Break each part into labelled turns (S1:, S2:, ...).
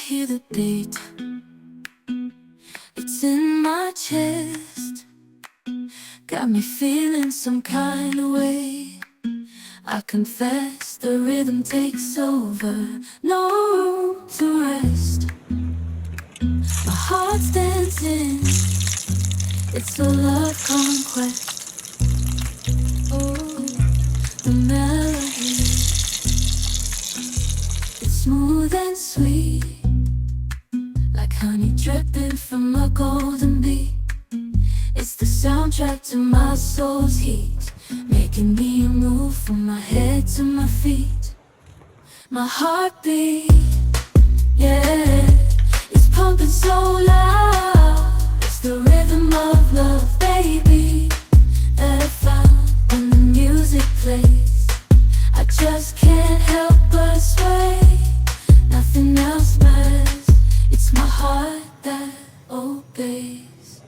S1: hear the beat, it's in my chest, got me feeling some kind of way. I confess the rhythm takes over, no room to rest. My heart's dancing, it's a love conquest. Oh, the melody, it's smooth and sweet, like honey dripping from a golden bee. It's the soundtrack to my soul's heat, making me move from my head to my feet. My heartbeat, yeah, it's pumping so loud. It's the rhythm of love, baby, that I found when the music plays. I just can't help but sway, nothing else matters. It's my heart that obeys.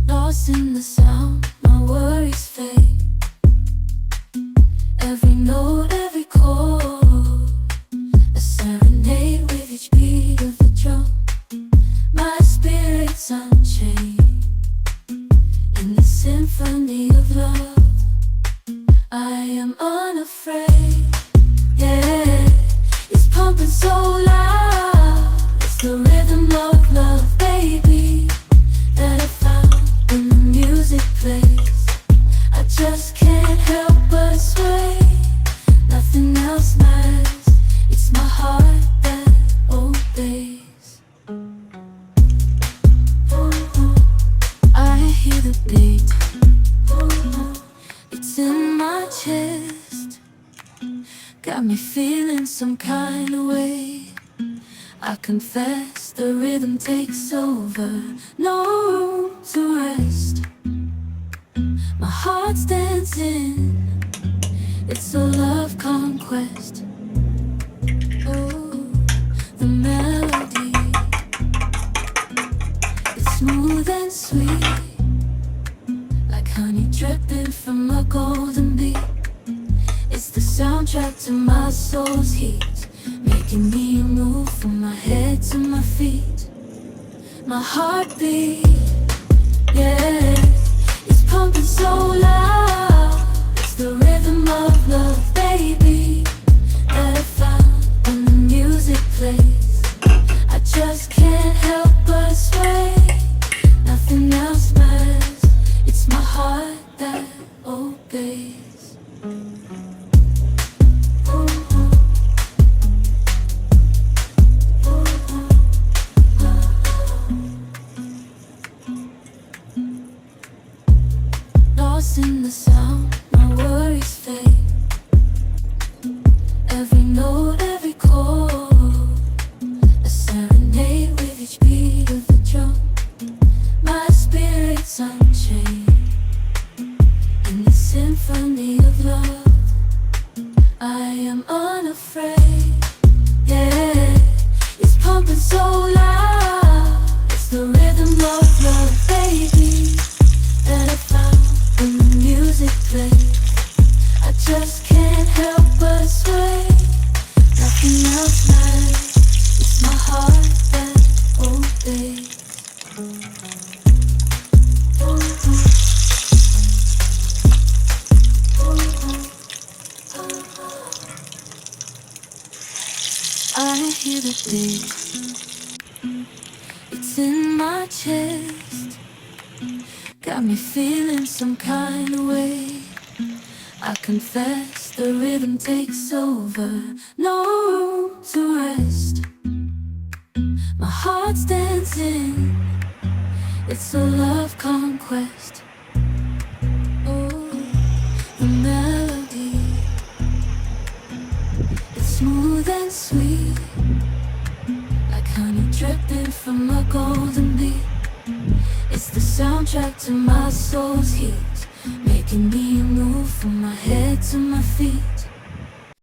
S1: Lost in the sound, my worries fade. Every note, every chord, a serenade with each beat of the drum. My spirit's unchained in the symphony of love. I am unafraid, yeah, it's pumping so loud. It's the rhythm of love, baby, that I found when the music plays. I just can't help but sway, nothing else matters. It's my heart that obeys. I hear the beat, it's in my chest, got me feeling some kind of way. I confess the rhythm takes over, no room to rest. My heart's dancing, it's a love conquest. Oh, the melody, it's smooth and sweet, like honey dripping from a golden bee. It's the soundtrack to my soul's heat, making me move from my head to my feet. My heartbeat, yeah, it's pumping so loud. It's the rhythm of love, baby, that I found when the music plays. I just can't help but sway, nothing else matters. It's my heart that obeys. Lost in the sound, my worries fade. Every note, every chord, a serenade with each beat of the drum. My spirit's unchained in the symphony of love. I am unafraid, yeah, it's pumping so loud. It's the rhythm of love, baby, that I found when the music plays. I just can't help but sway, nothing else matters. It's my heart that obeys. I hear the beat, it's in my chest, got me feeling some kind of way. I confess the rhythm takes over, no room to rest. My heart's dancing, it's a love conquest. Oh, the melody, it's smooth and sweet, like honey dripping from a golden bee. It's the soundtrack to my soul's heat, making me move from my head to my feet.